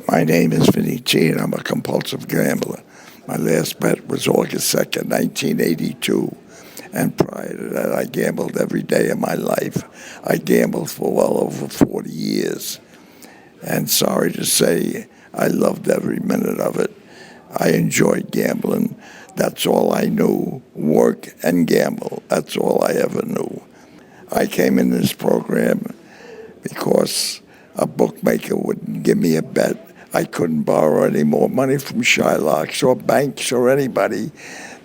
My name is Vinny and I'm a compulsive gambler. My last bet was August 2nd, 1982. And prior to that, I gambled every day of my life. I gambled for well over 40 years. And sorry to say, I loved every minute of it. I enjoyed gambling. That's all I knew, work and gamble. That's all I ever knew. I came in this program because a bookmaker wouldn't give me a bet. I couldn't borrow any more money from Shylocks or banks or anybody.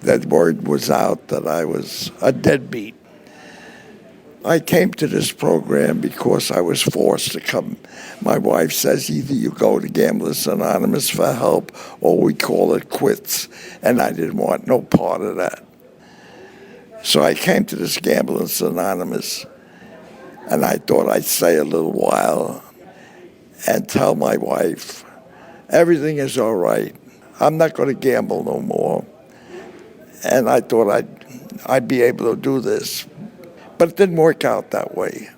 That word was out that I was a deadbeat. I came to this program because I was forced to come. My wife says either you go to Gamblers Anonymous for help or we call it quits, and I didn't want no part of that. So I came to this Gamblers Anonymous, and I thought I'd stay a little while and tell my wife, everything is all right. I'm not going to gamble no more. And I thought I'd be able to do this. But it didn't work out that way.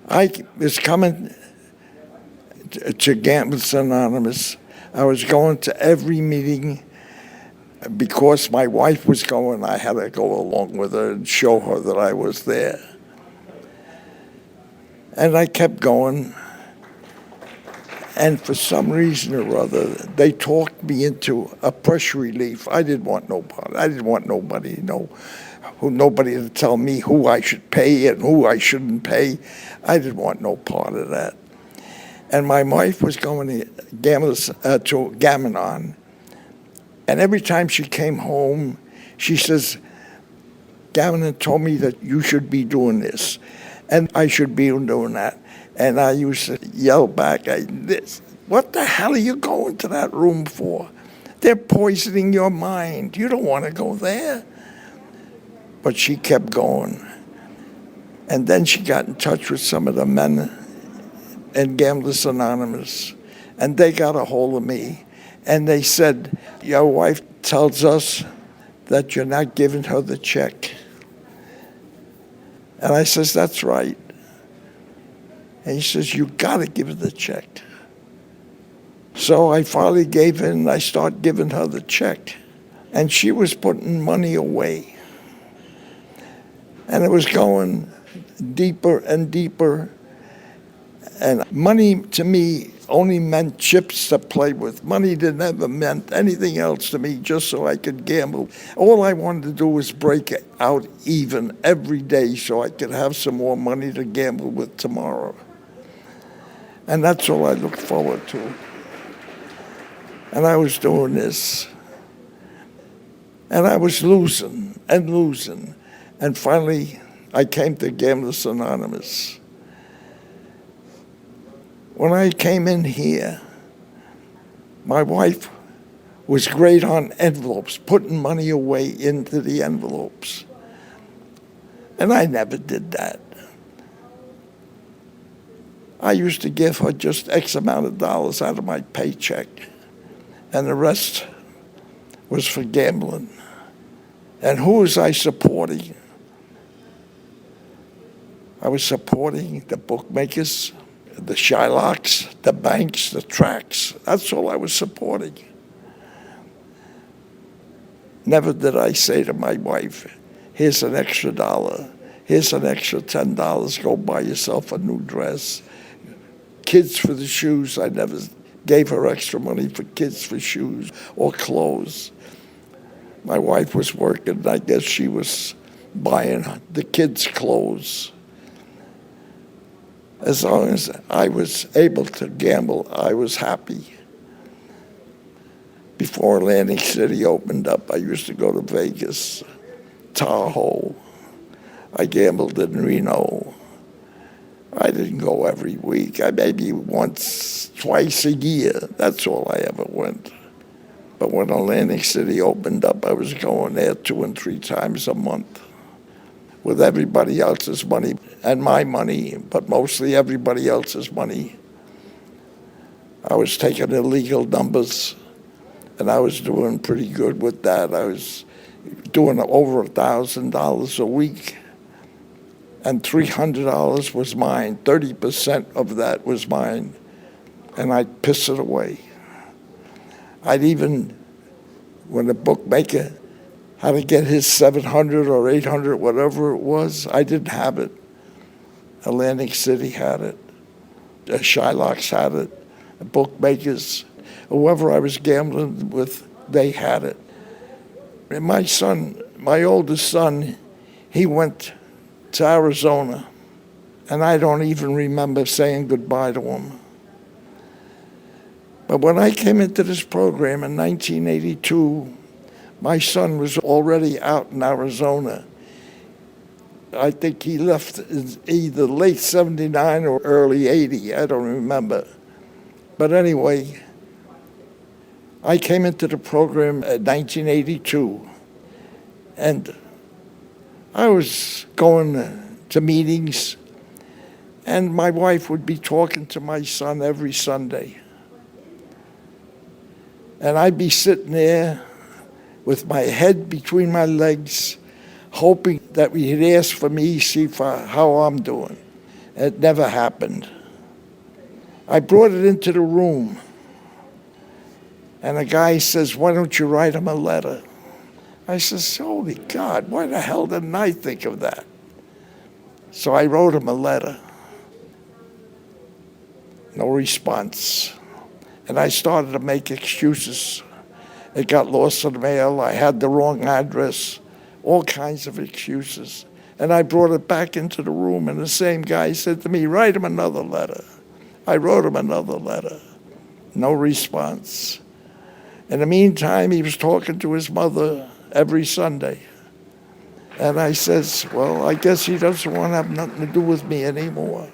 I was coming to Gamblers Anonymous. I was going to every meeting. Because my wife was going, I had to go along with her and show her that I was there. And I kept going. And for some reason or other, they talked me into a pressure relief. I didn't want nobody. I didn't want nobody, nobody to tell me who I should pay and who I shouldn't pay. I didn't want no part of that. And my wife was going to Gamanon. And every time she came home, she says, Gamanon told me that you should be doing this, and I should be doing that. And I used to yell back, what the hell are you going to that room for? They're poisoning your mind. You don't want to go there. But she kept going. And then she got in touch with some of the men in Gamblers Anonymous, and they got a hold of me. And they said, your wife tells us that you're not giving her the check. And I says, that's right. And he says, you got to give her the check. So I finally gave in, and I started giving her the check. And she was putting money away. And it was going deeper and deeper. And money to me only meant chips to play with. Money never meant anything else to me, just so I could gamble. All I wanted to do was break it out even every day so I could have some more money to gamble with tomorrow. And that's all I looked forward to. And I was doing this. And I was losing and losing. And finally, I came to Gamblers Anonymous. When I came in here, my wife was great on envelopes, putting money away into the envelopes. And I never did that. I used to give her just X amount of dollars out of my paycheck, and the rest was for gambling. And who was I supporting? I was supporting the bookmakers, the Shylocks, the banks, the tracks. That's all I was supporting. Never did I say to my wife, here's an extra $1, here's an extra $10, go buy yourself a new dress. Kids for the shoes, I never gave her extra money for kids for shoes or clothes. My wife was working, and I guess she was buying the kids' clothes. As long as I was able to gamble, I was happy. Before Atlantic City opened up, I used to go to Vegas, Tahoe. I gambled in Reno. I didn't go every week. I maybe once, twice a year. That's all I ever went. But when Atlantic City opened up, I was going there 2 and 3 times a month with everybody else's money and my money, but mostly everybody else's money. I was taking illegal numbers, and I was doing pretty good with that. I was doing over $1,000 a week. And $300 was mine. 30% of that was mine. and I'd piss it away. I'd even, when the bookmaker had to get his 700 or 800, whatever it was, I didn't have it. Atlantic City had it. Shylock's had it. The bookmakers, whoever I was gambling with, they had it. And my son, my oldest son, he went to Arizona, and I don't even remember saying goodbye to him. But when I came into this program in 1982, my son was already out in Arizona. I think he left in either late 79 or early 80, I don't remember. But anyway, I came into the program in 1982, and I was going to meetings, and my wife would be talking to my son every Sunday. And I'd be sitting there with my head between my legs, hoping that he'd ask for me, see for how I'm doing. It never happened. I brought it into the room, and a guy says, "Why don't you write him a letter?" I says, "Holy God, why the hell didn't I think of that?" So I wrote him a letter. No response. And I started to make excuses. It got lost in the mail. I had the wrong address. All kinds of excuses. And I brought it back into the room, and the same guy said to me, "Write him another letter." I wrote him another letter. No response. In the meantime, he was talking to his mother every Sunday. And I says, well, I guess he doesn't want to have nothing to do with me anymore.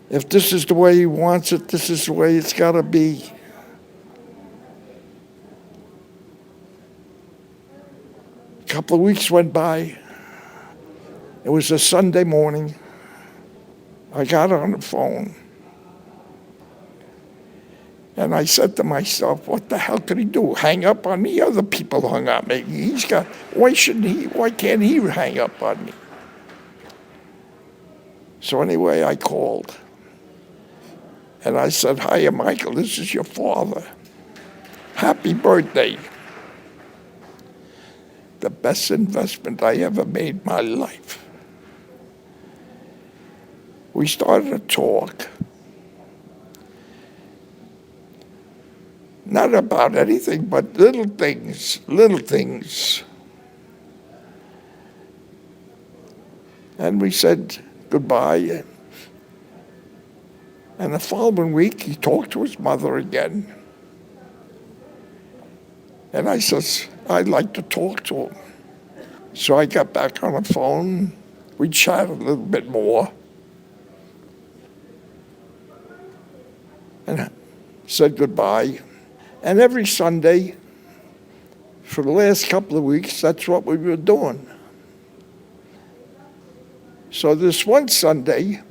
If this is the way he wants it, this is the way it's got to be. A couple of weeks went by. It was a Sunday morning. I got on the phone. And I said to myself, what the hell could he do? Hang up on me? Other people hung up on me. Why can't he hang up on me? So anyway, I called. And I said, "Hiya, Michael, this is your father. Happy birthday." The best investment I ever made in my life. We started to talk. Not about anything, but little things. And we said goodbye. And the following week, he talked to his mother again. And I says, I'd like to talk to him. So I got back on the phone. We chatted a little bit more. And said goodbye. And every Sunday, for the last couple of weeks, that's what we were doing. So this one Sunday,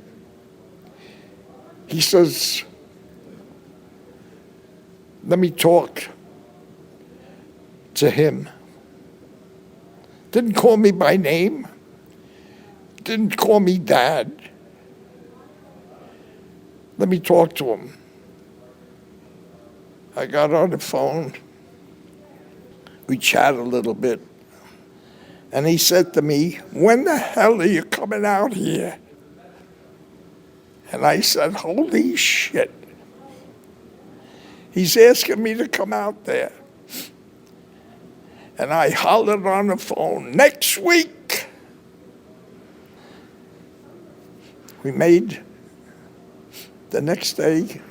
he says, let me talk to him. Didn't call me by name. Didn't call me Dad. Let me talk to him. I got on the phone. We chatted a little bit. And he said to me, "When the hell are you coming out here?" And I said, holy shit. He's asking me to come out there. And I hollered on the phone, "Next week." We made the next day.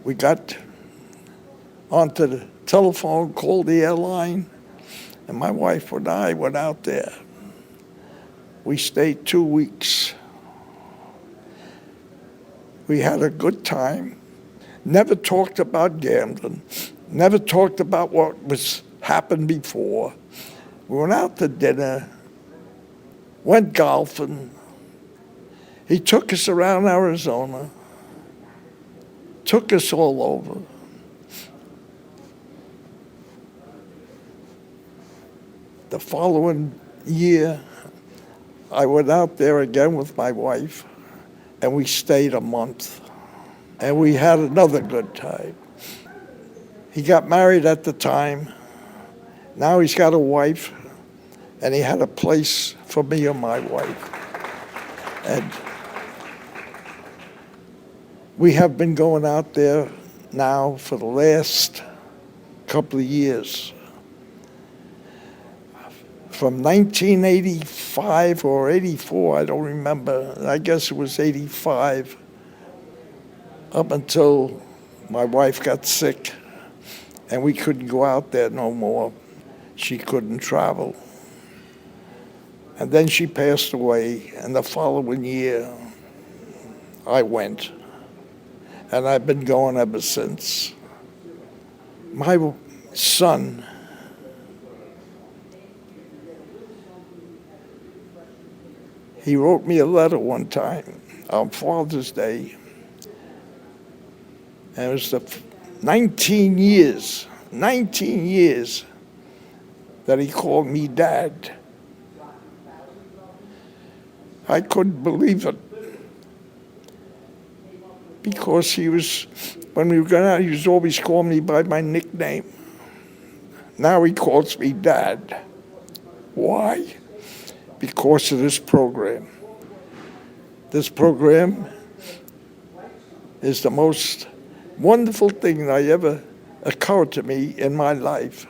We got onto the telephone, called the airline, and my wife and I went out there. We stayed 2 weeks. We had a good time. Never talked about gambling. Never talked about what was happened before. We went out to dinner, went golfing. He took us around Arizona, took us all over. The following year, I went out there again with my wife, and we stayed a month, and we had another good time. He got married at the time. Now he's got a wife, and he had a place for me and my wife. And we have been going out there now for the last couple of years. From 1985 or 84, I don't remember, I guess it was 85, up until my wife got sick and we couldn't go out there no more. She couldn't travel. And then she passed away, and the following year I went. And I've been going ever since. My son, he wrote me a letter one time on Father's Day. And it was the 19 years that he called me Dad. I couldn't believe it. Because when we were going out, he was always calling me by my nickname. Now he calls me Dad. Why? Because of this program. This program is the most wonderful thing that ever occurred to me in my life.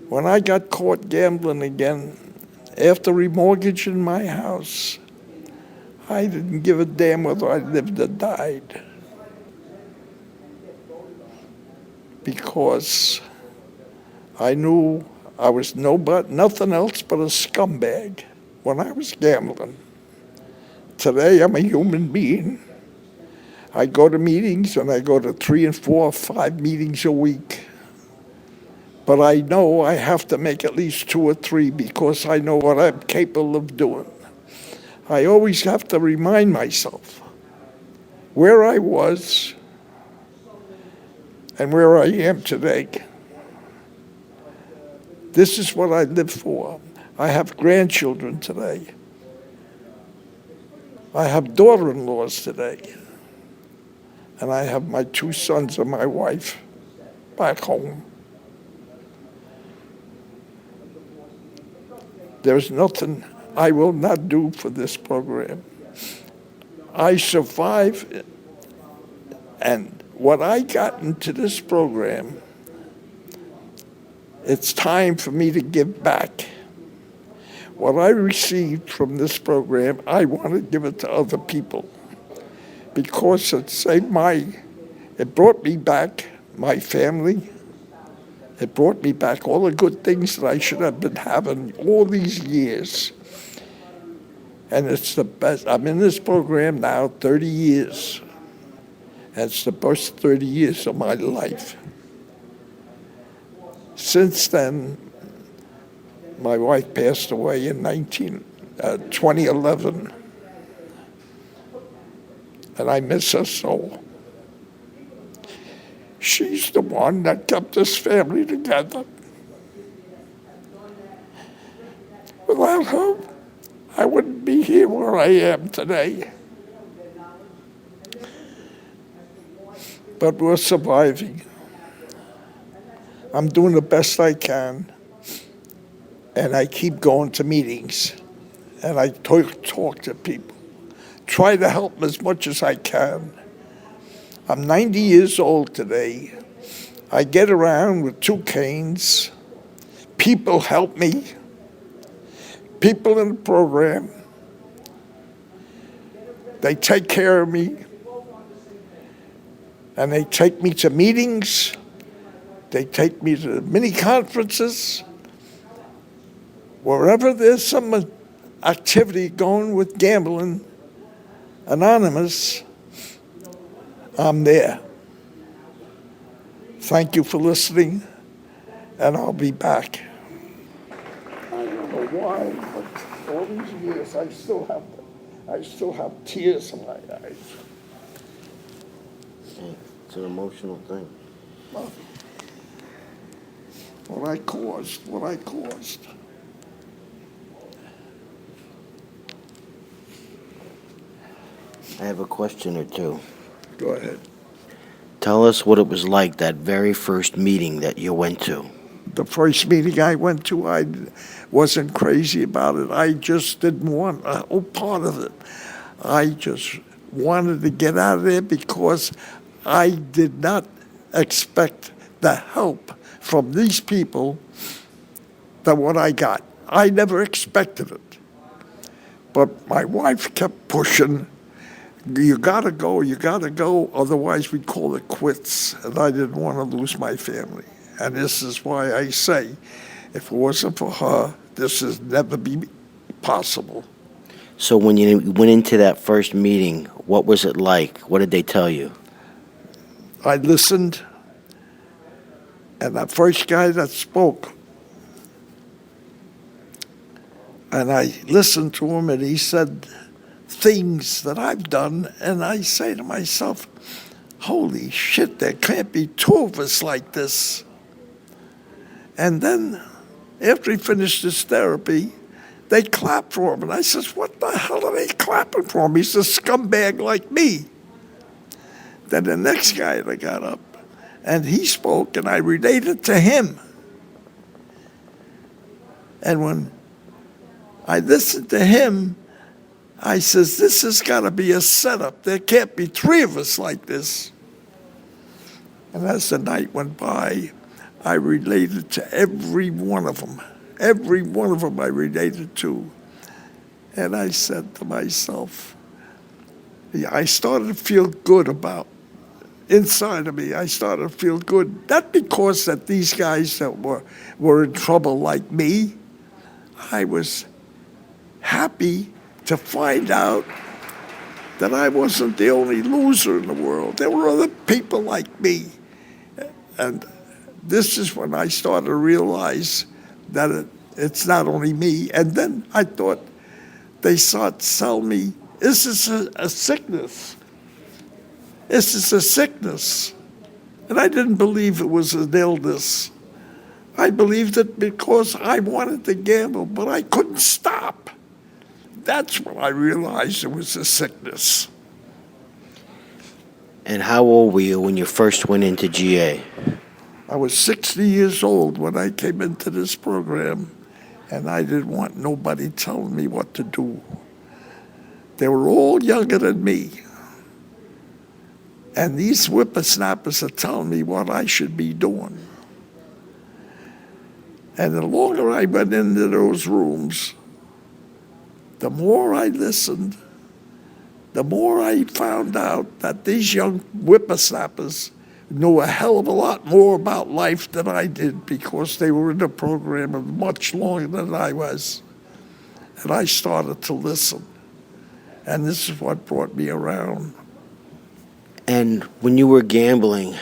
When I got caught gambling again, after remortgaging my house, I didn't give a damn whether I lived or died. Because I knew I was nothing else but a scumbag when I was gambling. Today, I'm a human being. I go to meetings, and I go to 3 and 4 or 5 meetings a week. But I know I have to make at least 2 or 3 because I know what I'm capable of doing. I always have to remind myself where I was and where I am today. This is what I live for. I have grandchildren today. I have daughter-in-laws today. And I have my 2 sons and my wife back home. There's nothing I will not do for this program. I survive, and what I got into this program, it's time for me to give back. What I received from this program, I want to give it to other people because it brought me back my family. It brought me back all the good things that I should have been having all these years. And it's the best. I'm in this program now 30 years. And it's the best 30 years of my life. Since then, my wife passed away in 2011. And I miss her so. She's the one that kept this family together. Without her, I wouldn't be here where I am today. But we're surviving. I'm doing the best I can. And I keep going to meetings. And I talk to people. Try to help them as much as I can. I'm 90 years old today. I get around with 2 canes. People help me. People in the program. They take care of me. And they take me to meetings. They take me to mini conferences. Wherever there's some activity going with Gambling Anonymous, I'm there. Thank you for listening, and I'll be back. I don't know why, but all these years I still have tears in my eyes. It's an emotional thing. What I caused. I have a question or two. Go ahead. Tell us what it was like that very first meeting that you went to. The first meeting I went to, I wasn't crazy about it. I just didn't want a whole part of it. I just wanted to get out of there because I did not expect the help from these people than what I got. I never expected it. But my wife kept pushing, you gotta go, otherwise we'd call it quits. And I didn't want to lose my family. And this is why I say, if it wasn't for her, this would never be possible. So when you went into that first meeting, what was it like? What did they tell you? I listened, and that first guy that spoke, and I listened to him, and he said things that I've done, and I say to myself, holy shit, there can't be two of us like this. And then, after he finished his therapy, they clapped for him. And I says, what the hell are they clapping for him? He's a scumbag like me. Then the next guy that got up, and he spoke, and I related to him. And when I listened to him, I says, this has got to be a setup. There can't be three of us like this. And as the night went by, I related to every one of them. Every one of them I related to. And I said to myself, I started to feel good about, inside of me, I started to feel good. Not because that these guys that were in trouble like me. I was happy to find out that I wasn't the only loser in the world. There were other people like me. And this is when I started to realize that it's not only me. And then I thought they start telling me, this is a sickness. This is a sickness. And I didn't believe it was an illness. I believed it because I wanted to gamble, but I couldn't stop. That's when I realized it was a sickness. And how old were you when you first went into GA? I was 60 years old when I came into this program, and I didn't want nobody telling me what to do. They were all younger than me. And these whippersnappers are telling me what I should be doing. And the longer I went into those rooms, the more I listened, the more I found out that these young whippersnappers knew a hell of a lot more about life than I did because they were in the program much longer than I was. And I started to listen. And this is what brought me around. And when you were gambling,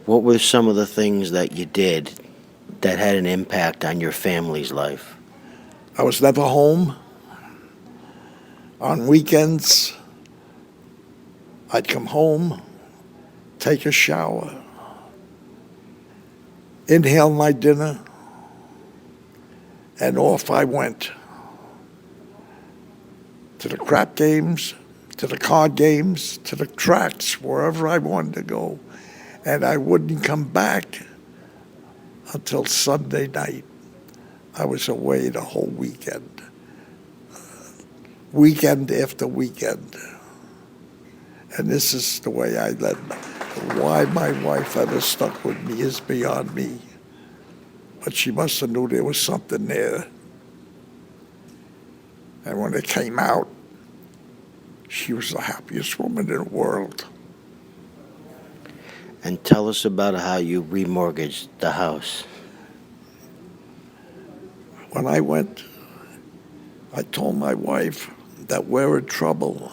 what were some of the things that you did that had an impact on your family's life? I was never home. On weekends, I'd come home, take a shower, inhale my dinner, and off I went. To the crap games, to the card games, to the tracks, wherever I wanted to go. And I wouldn't come back until Sunday night. I was away the whole weekend. Weekend after weekend. And this is the way I led. Why my wife ever stuck with me is beyond me. But she must have knew there was something there. And when it came out, she was the happiest woman in the world. And tell us about how you remortgaged the house. When I went, I told my wife that we're in trouble.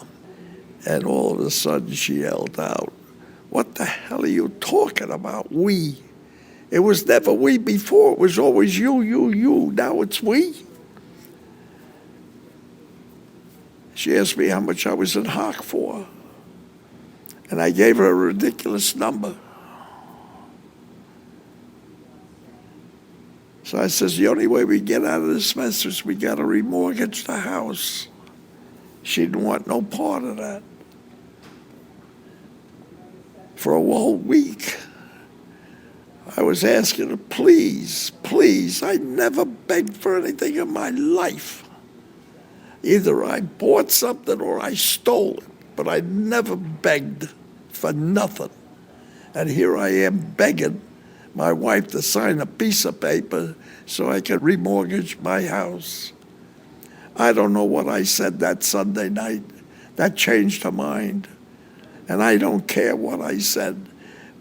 And all of a sudden she yelled out, what the hell are you talking about, we? It was never we before. It was always you. Now it's we. She asked me how much I was in hock for. And I gave her a ridiculous number. So I says, the only way we get out of this mess is we got to remortgage the house. She didn't want no part of that. For a whole week, I was asking her, please, please. I never begged for anything in my life. Either I bought something or I stole it, but I never begged for nothing. And here I am begging my wife to sign a piece of paper so I could remortgage my house. I don't know what I said that Sunday night that changed her mind. And I don't care what I said,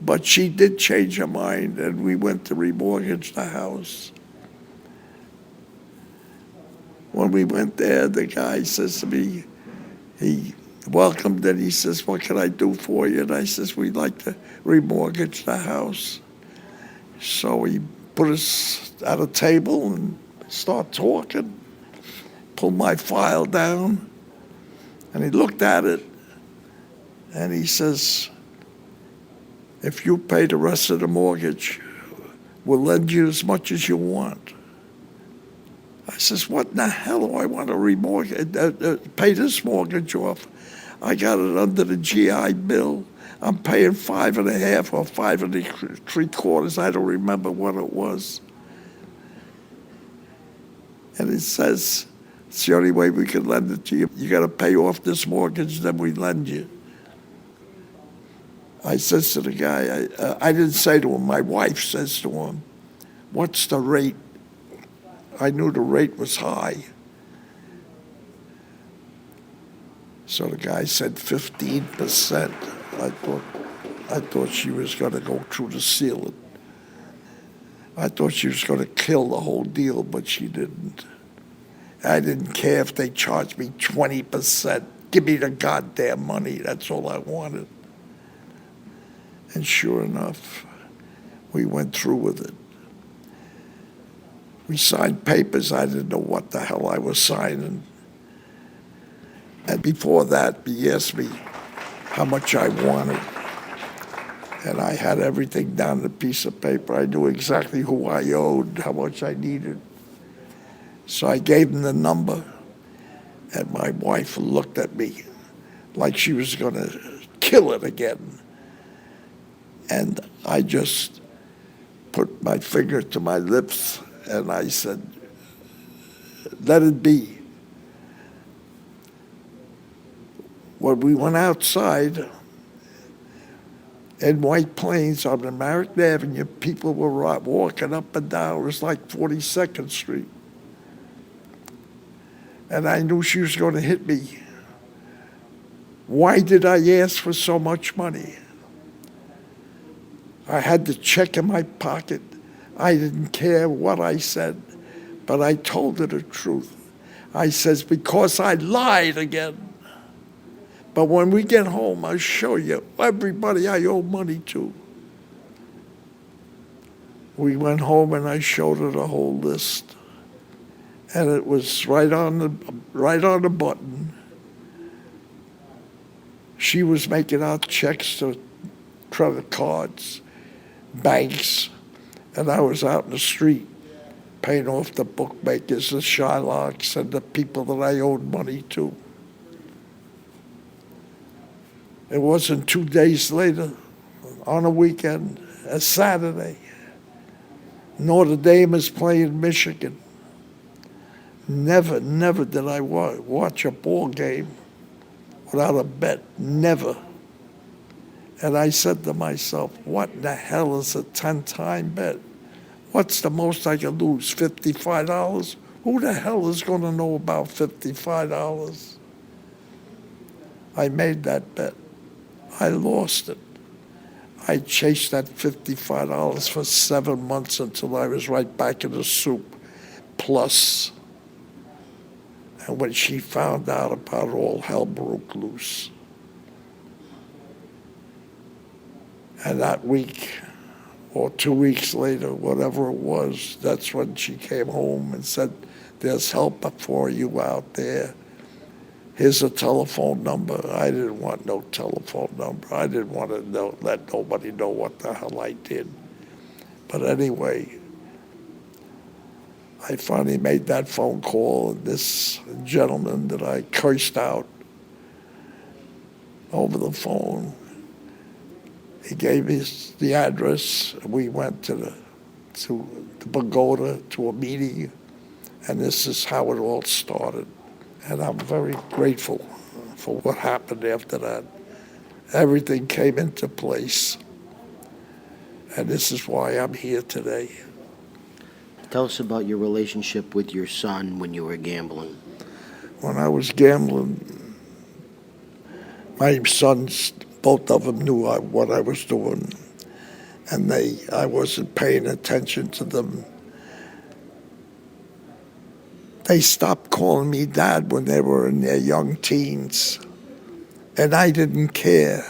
but she did change her mind, and we went to remortgage the house. When we went there, the guy says to me, he welcomed and he says, what can I do for you? And I says, we'd like to remortgage the house. So he put us at a table and started talking, pulled my file down, and he looked at it, and he says, if you pay the rest of the mortgage, we'll lend you as much as you want. I says, what in the hell do I want to remortgage, pay this mortgage off? I got it under the GI Bill. I'm paying 5.5 or 5.75. I don't remember what it was. And it says, it's the only way we can lend it to you. You got to pay off this mortgage, then we lend you. I says to the guy, I didn't say to him, my wife says to him, what's the rate? I knew the rate was high. So the guy said 15%. I thought she was going to go through the ceiling. I thought she was going to kill the whole deal, but she didn't. I didn't care if they charged me 20%. Give me the goddamn money. That's all I wanted. And sure enough, we went through with it. We signed papers. I didn't know what the hell I was signing. And before that, he asked me how much I wanted. And I had everything down on a piece of paper. I knew exactly who I owed, how much I needed. So I gave him the number, and my wife looked at me like she was going to kill it again. And I just put my finger to my lips, and I said, let it be. When we went outside in White Plains on American Avenue, people were walking up and down. It was like 42nd Street. And I knew she was going to hit me. Why did I ask for so much money? I had the check in my pocket. I didn't care what I said, but I told her the truth. I says, because I lied again. But when we get home, I'll show you everybody I owe money to. We went home and I showed her the whole list. And it was right on the button. She was making out checks to credit cards, banks, and I was out in the street paying off the bookmakers, the Shylocks, and the people that I owed money to. It wasn't 2 days later, on a weekend, a Saturday, Notre Dame is playing Michigan. Never did I watch a ball game without a bet, never. And I said to myself, what in the hell is a 10-time bet? What's the most I can lose, $55? Who the hell is going to know about $55? I made that bet. I lost it. I chased that $55 for 7 months until I was right back in the soup, plus. And when she found out about it, all hell broke loose. And that week, or 2 weeks later, whatever it was, that's when she came home and said, there's help for you out there. Here's a telephone number. I didn't want no telephone number. I didn't want to let nobody know what the hell I did. But anyway, I finally made that phone call, and this gentleman that I cursed out over the phone, He gave us the address. We went to the pagoda to a meeting, and this is how it all started. And I'm very grateful for what happened after that. Everything came into place, and this is why I'm here today. Tell us about your relationship with your son when you were gambling. When I was gambling, my sons, both of them knew what I was doing, and I wasn't paying attention to them. They stopped calling me dad when they were in their young teens, and I didn't care,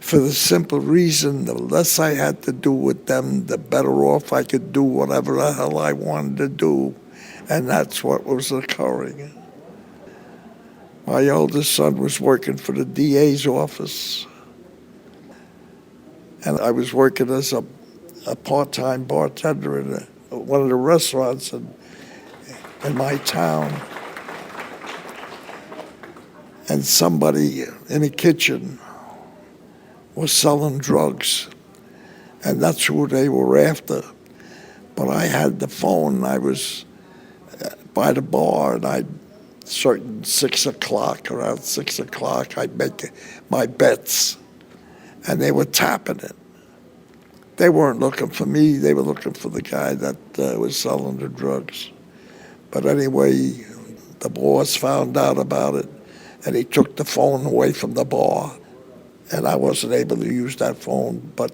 for the simple reason the less I had to do with them, the better off I could do whatever the hell I wanted to do, and that's what was occurring. My oldest son was working for the DA's office, and I was working as a part-time bartender in one of the restaurants in my town. And somebody in the kitchen was selling drugs, and that's who they were after. But I had the phone. I was by the bar, and around 6 o'clock, I'd make my bets, and they were tapping it. They weren't looking for me. They were looking for the guy that was selling the drugs. But anyway, the boss found out about it, and he took the phone away from the bar, and I wasn't able to use that phone. But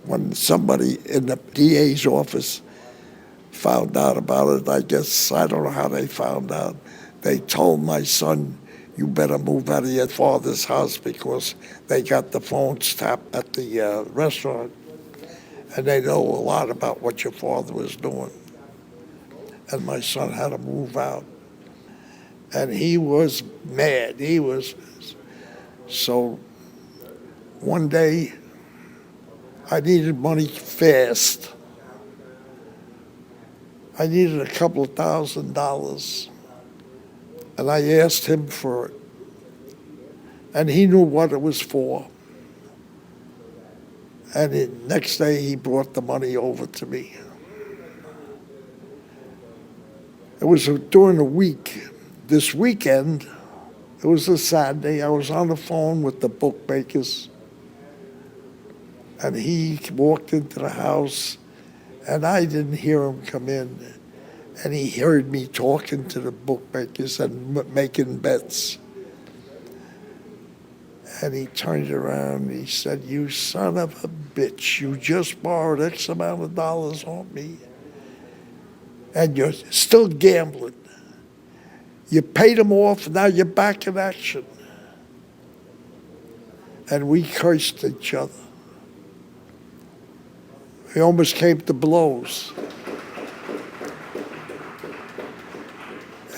when somebody in the DA's office found out about it, I don't know how they found out, they told my son, you better move out of your father's house because they got the phones tapped at the restaurant, and they know a lot about what your father was doing. And my son had to move out. And he was mad. So one day, I needed money fast. I needed a couple of $1,000. And I asked him for it. And he knew what it was for. And the next day, he brought the money over to me. It was during the week. This weekend, it was a Saturday, I was on the phone with the bookmakers, and he walked into the house, and I didn't hear him come in, and he heard me talking to the bookmakers and making bets. And he turned around and he said, you son of a bitch, you just borrowed X amount of dollars on me, and you're still gambling. You paid them off, now you're back in action. And we cursed each other. We almost came to blows.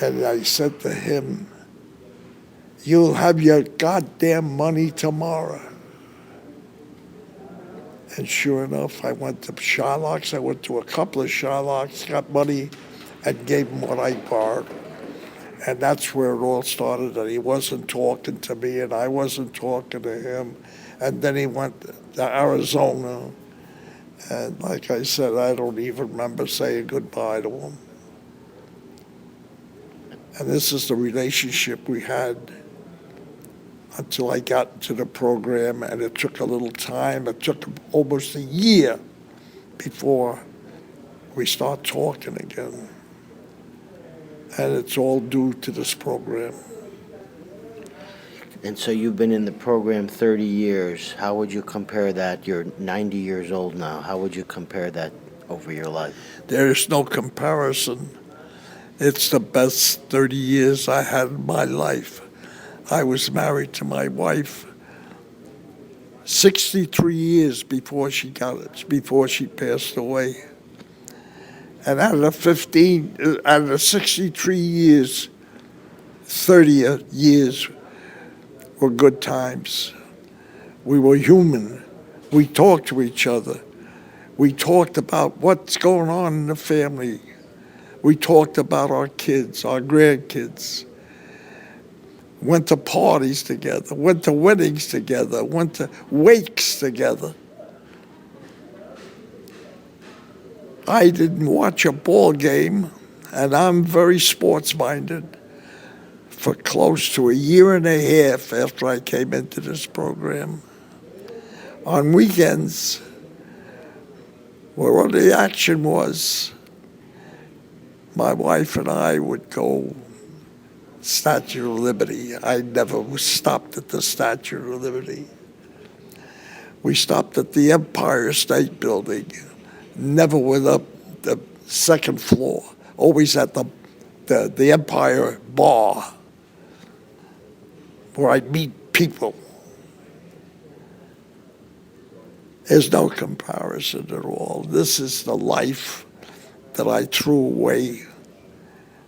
And I said to him, you'll have your goddamn money tomorrow. And sure enough, I went to Shylock's. I went to a couple of Shylock's, got money, and gave him what I borrowed. And that's where it all started, that he wasn't talking to me and I wasn't talking to him. And then he went to Arizona. And like I said, I don't even remember saying goodbye to him. And this is the relationship we had until I got into the program, and it took a little time. It took almost a year before we start talking again. And it's all due to this program. And so you've been in the program 30 years. How would you compare that? You're 90 years old now. How would you compare that over your life? There is no comparison. It's the best 30 years I had in my life. I was married to my wife 63 years before she passed away. And out of the 63 years, 30 years were good times. We were human. We talked to each other. We talked about what's going on in the family. We talked about our kids, our grandkids. went to parties together, went to weddings together, went to wakes together. I didn't watch a ball game, and I'm very sports-minded, for close to a year and a half after I came into this program. On weekends, where all the action was, my wife and I would go Statue of Liberty. I never stopped at the Statue of Liberty. We stopped at the Empire State Building. Never went up the second floor. Always at the Empire Bar, where I'd meet people. There's no comparison at all. This is the life that I threw away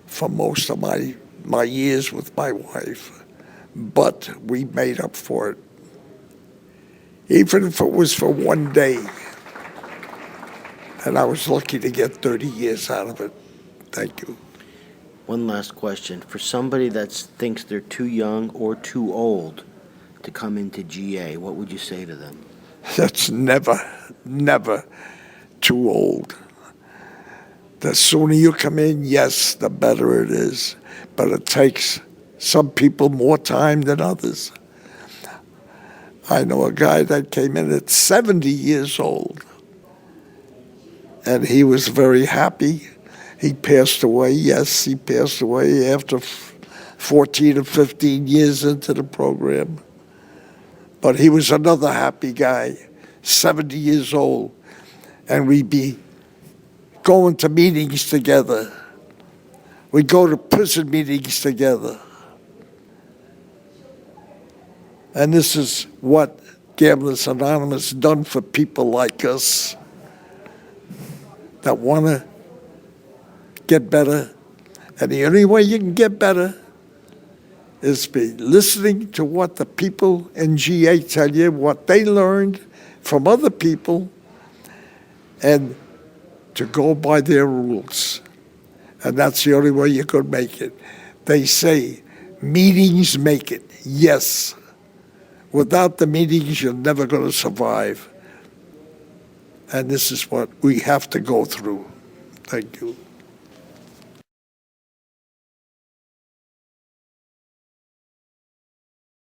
for most of my years with my wife. But we made up for it. Even if it was for one day. And I was lucky to get 30 years out of it. Thank you. One last question. For somebody that thinks they're too young or too old to come into GA, what would you say to them? That's never too old. The sooner you come in, yes, the better it is. But it takes some people more time than others. I know a guy that came in at 70 years old, and he was very happy. He passed away. Yes, he passed away after 14 or 15 years into the program. But he was another happy guy, 70 years old. And we'd be going to meetings together. We'd go to prison meetings together. And this is what Gamblers Anonymous done for people like us that want to get better. And the only way you can get better is be listening to what the people in GA tell you, what they learned from other people, and to go by their rules. And that's the only way you could make it. They say meetings make it. Yes. Without the meetings, you're never going to survive. And this is what we have to go through. Thank you.